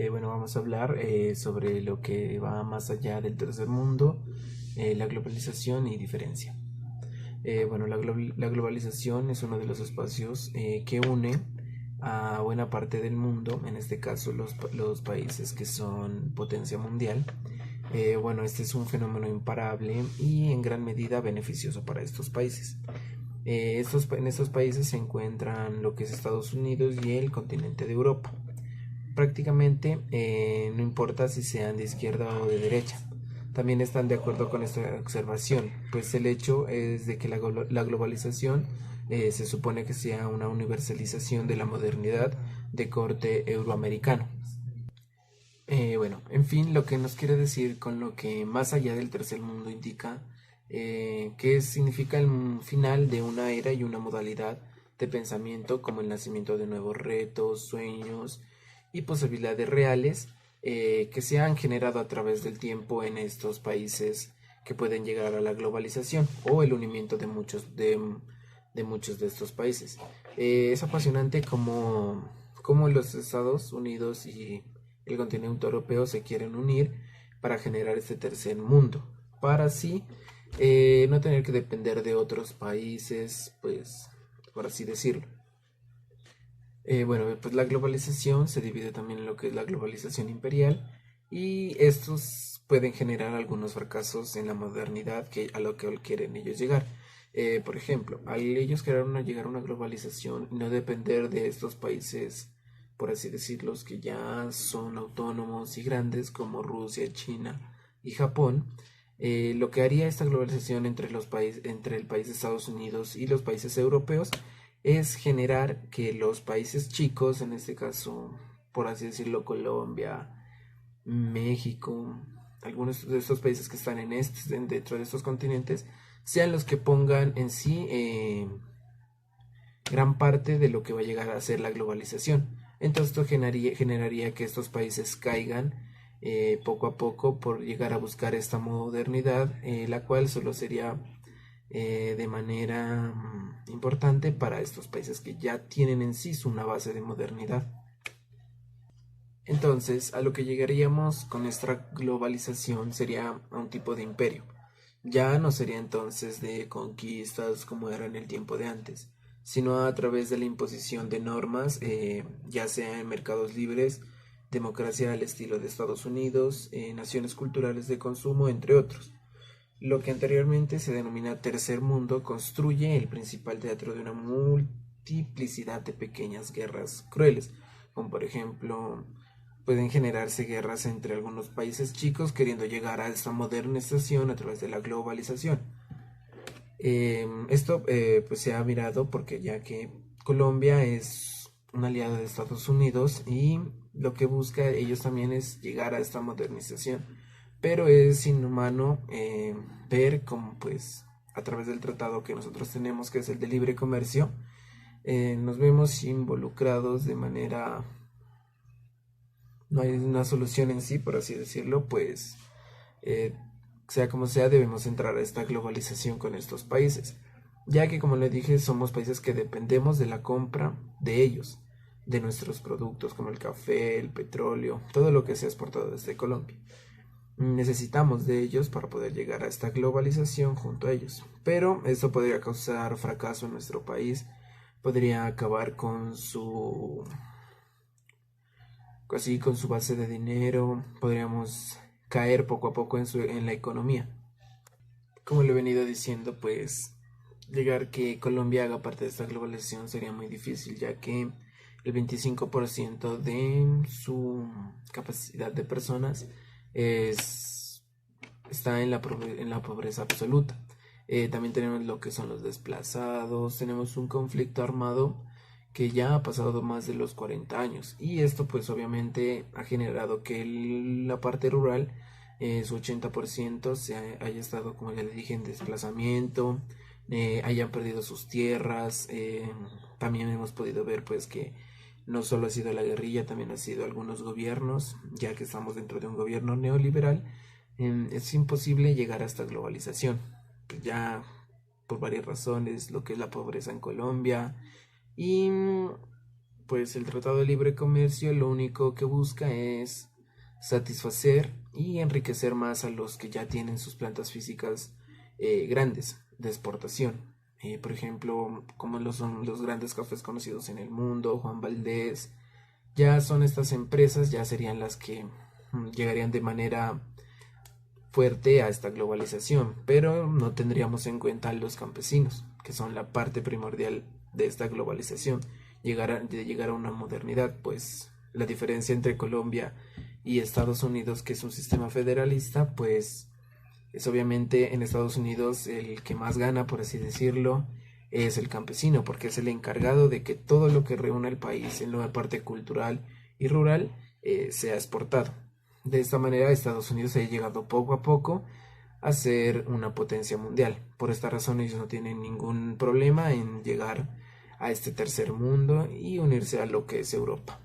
Bueno, vamos a hablar sobre lo que va más allá del tercer mundo, la globalización y diferencia. Bueno, la globalización es uno de los espacios que une a buena parte del mundo, en este caso los países que son potencia mundial. Bueno, este es un fenómeno imparable y en gran medida beneficioso para estos países. En estos países se encuentran lo que es Estados Unidos y el continente de Europa. Prácticamente no importa si sean de izquierda o de derecha. También están de acuerdo con esta observación, pues el hecho es de que la globalización se supone que sea una universalización de la modernidad de corte euroamericano. Bueno, en fin, lo que nos quiere decir con lo que más allá del tercer mundo indica que significa el final de una era y una modalidad de pensamiento como el nacimiento de nuevos retos, sueños y posibilidades reales que se han generado a través del tiempo en estos países que pueden llegar a la globalización o el unimiento de muchos de estos países. Es apasionante como los Estados Unidos y el continente europeo se quieren unir para generar este tercer mundo, para así no tener que depender de otros países, pues, por así decirlo. Bueno, pues la globalización se divide también en lo que es la globalización imperial y estos pueden generar algunos fracasos en la modernidad a lo que quieren ellos llegar. Por ejemplo, al ellos querer llegar a una globalización y no depender de estos países, por así decirlo, que ya son autónomos y grandes como Rusia, China y Japón, lo que haría esta globalización entre el país de Estados Unidos y los países europeos es generar que los países chicos, en este caso, por así decirlo, Colombia, México, algunos de estos países que están dentro de estos continentes, sean los que pongan en sí gran parte de lo que va a llegar a ser la globalización. Entonces esto generaría que estos países caigan poco a poco por llegar a buscar esta modernidad, la cual solo sería de manera importante para estos países que ya tienen en sí una base de modernidad. Entonces, a lo que llegaríamos con esta globalización sería a un tipo de imperio. Ya no sería entonces de conquistas como era en el tiempo de antes, sino a través de la imposición de normas, ya sea en mercados libres, democracia al estilo de Estados Unidos, naciones culturales de consumo, entre otros. Lo que anteriormente se denomina Tercer Mundo construye el principal teatro de una multiplicidad de pequeñas guerras crueles, como por ejemplo pueden generarse guerras entre algunos países chicos queriendo llegar a esta modernización a través de la globalización. Esto pues se ha mirado porque ya que Colombia es un aliado de Estados Unidos y lo que busca ellos también es llegar a esta modernización, pero es inhumano ver cómo pues a través del tratado que nosotros tenemos, que es el de libre comercio, nos vemos involucrados de manera, no hay una solución en sí, por así decirlo, pues eh, sea como sea, debemos entrar a esta globalización con estos países, ya que como les dije, somos países que dependemos de la compra de ellos, de nuestros productos como el café, el petróleo, todo lo que sea exportado desde Colombia. Necesitamos de ellos para poder llegar a esta globalización junto a ellos, pero esto podría causar fracaso en nuestro país, podría acabar con su base de dinero, podríamos caer poco a poco en la economía. Como le he venido diciendo, pues llegar que Colombia haga parte de esta globalización sería muy difícil, ya que el 25% de su capacidad de personas es, está en la pobreza absoluta. También tenemos lo que son los desplazados, tenemos un conflicto armado que ya ha pasado más de los 40 años y esto pues obviamente ha generado que la parte rural su 80% haya estado, como ya le dije, en desplazamiento, hayan perdido sus tierras. También hemos podido ver pues que no solo ha sido la guerrilla, también ha sido algunos gobiernos, ya que estamos dentro de un gobierno neoliberal, es imposible llegar a esta globalización. Pues ya por varias razones, lo que es la pobreza en Colombia y Pues el Tratado de Libre Comercio lo único que busca es satisfacer y enriquecer más a los que ya tienen sus plantas físicas grandes de exportación. Por ejemplo, como lo son los grandes cafés conocidos en el mundo, Juan Valdez, ya son estas empresas, ya serían las que llegarían de manera fuerte a esta globalización, pero no tendríamos en cuenta a los campesinos, que son la parte primordial de esta globalización, de llegar a una modernidad, pues la diferencia entre Colombia y Estados Unidos, que es un sistema federalista, pues es obviamente en Estados Unidos el que más gana, por así decirlo, es el campesino, porque es el encargado de que todo lo que reúne el país en la parte cultural y rural sea exportado. De esta manera, Estados Unidos ha llegado poco a poco a ser una potencia mundial. Por esta razón, ellos no tienen ningún problema en llegar a este tercer mundo y unirse a lo que es Europa.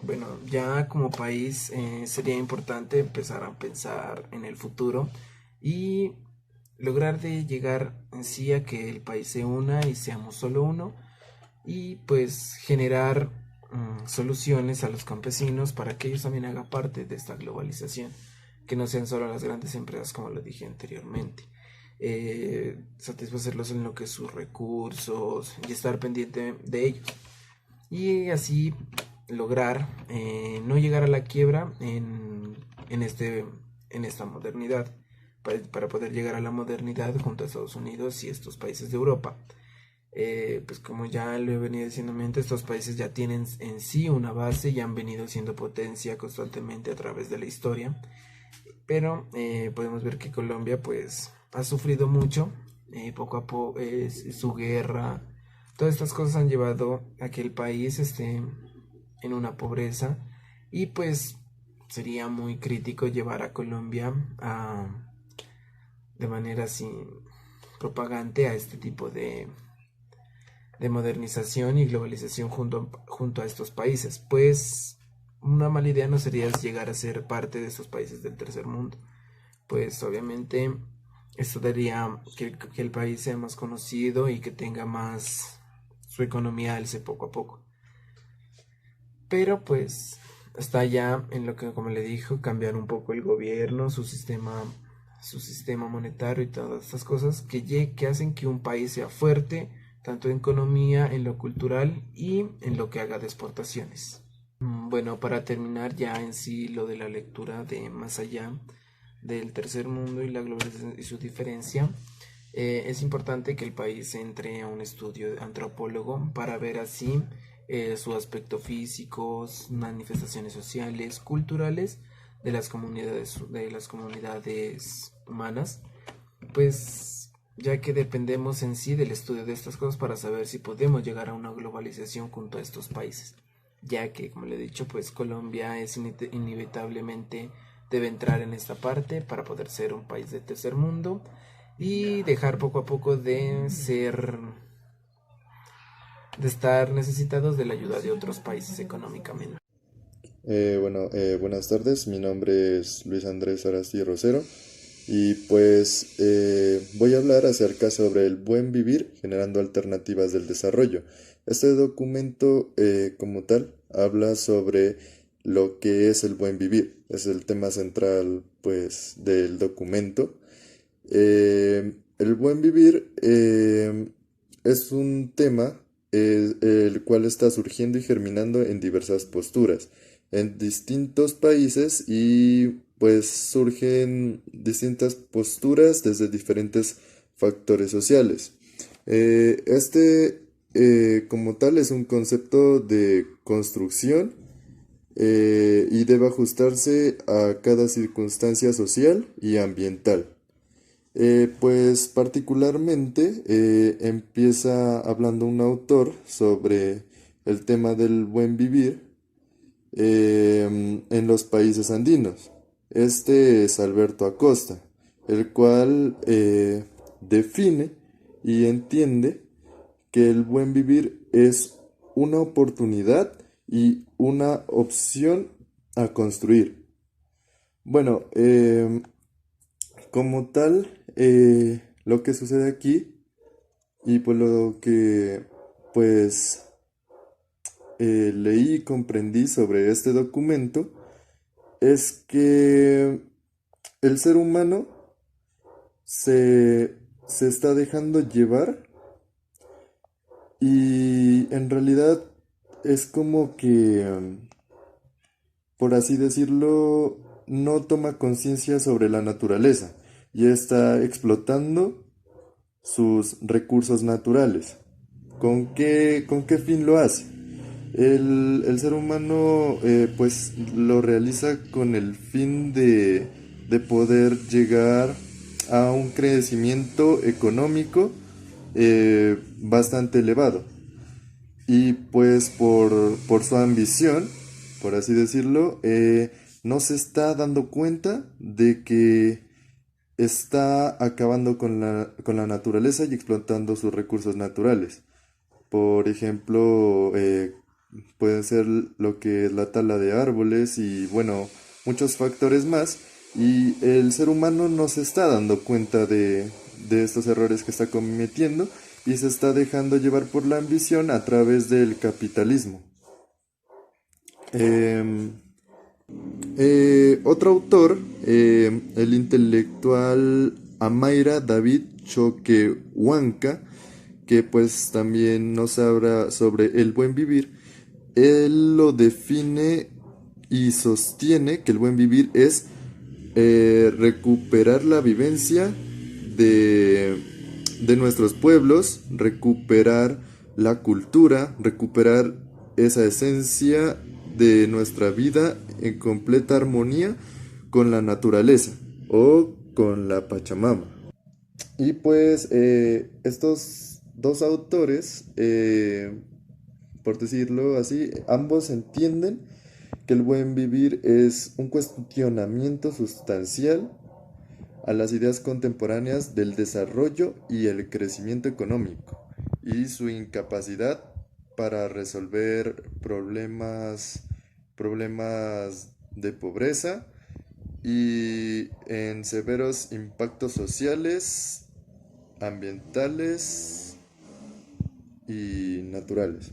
Bueno, ya como país sería importante empezar a pensar en el futuro y lograr de llegar en sí a que el país se una y seamos solo uno y pues generar soluciones a los campesinos para que ellos también hagan parte de esta globalización, que no sean solo las grandes empresas como lo dije anteriormente. Satisfacerlos en lo que es sus recursos y estar pendiente de ellos y así lograr no llegar a la quiebra en esta modernidad para poder llegar a la modernidad junto a Estados Unidos y estos países de Europa. Pues como ya lo he venido diciendo antes, estos países ya tienen en sí una base y han venido siendo potencia constantemente a través de la historia, pero podemos ver que Colombia pues ha sufrido mucho, poco a poco su guerra, todas estas cosas han llevado a que el país esté en una pobreza y pues sería muy crítico llevar a Colombia de manera así propagante a este tipo de modernización y globalización junto a estos países, pues una mala idea no sería llegar a ser parte de estos países del tercer mundo, pues obviamente esto daría que el país sea más conocido y que tenga más su economía alce poco a poco. Pero pues está ya en lo que, como le dijo, cambiar un poco el gobierno, su sistema monetario y todas estas cosas que hacen que un país sea fuerte, tanto en economía, en lo cultural y en lo que haga de exportaciones. Bueno, para terminar ya en sí lo de la lectura de más allá del tercer mundo y la globalización y su diferencia, es importante que el país entre a un estudio antropólogo para ver así su aspecto físico, manifestaciones sociales, culturales de las comunidades humanas, pues ya que dependemos en sí del estudio de estas cosas para saber si podemos llegar a una globalización junto a estos países, ya que como le he dicho, pues Colombia es inevitablemente debe entrar en esta parte para poder ser un país de tercer mundo y dejar poco a poco de estar necesitados de la ayuda de otros países económicamente. Buenas tardes, mi nombre es Luis Andrés Arasti Rosero y pues voy a hablar acerca sobre el buen vivir generando alternativas del desarrollo. Este documento como tal habla sobre lo que es el buen vivir, es el tema central pues del documento. El buen vivir es un tema el cual está surgiendo y germinando en diversas posturas, en distintos países y pues surgen distintas posturas desde diferentes factores sociales. Como tal es un concepto de construcción y debe ajustarse a cada circunstancia social y ambiental. Pues particularmente empieza hablando un autor sobre el tema del buen vivir en los países andinos. Este es Alberto Acosta, el cual define y entiende que el buen vivir es una oportunidad y una opción a construir. Bueno, como tal, lo que sucede aquí y pues lo que pues leí y comprendí sobre este documento es que el ser humano se, se está dejando llevar y en realidad es como que, por así decirlo, no toma conciencia sobre la naturaleza y está explotando sus recursos naturales. Con qué fin lo hace? El ser humano pues lo realiza con el fin de poder llegar a un crecimiento económico bastante elevado. Y pues por su ambición, por así decirlo, no se está dando cuenta de que está acabando con la naturaleza y explotando sus recursos naturales. Por ejemplo, puede ser lo que es la tala de árboles y bueno, muchos factores más. Y el ser humano no se está dando cuenta de estos errores que está cometiendo y se está dejando llevar por la ambición a través del capitalismo. Em, Otro autor, el intelectual Amaira David Choquehuanca, que pues también nos habla sobre el buen vivir, él lo define y sostiene que el buen vivir es recuperar la vivencia de, de nuestros pueblos, recuperar la cultura, recuperar esa esencia de nuestra vida en completa armonía con la naturaleza o con la Pachamama. Y pues estos dos autores, por decirlo así, ambos entienden que el buen vivir es un cuestionamiento sustancial a las ideas contemporáneas del desarrollo y el crecimiento económico y su incapacidad para resolver problemas de pobreza y en severos impactos sociales, ambientales y naturales.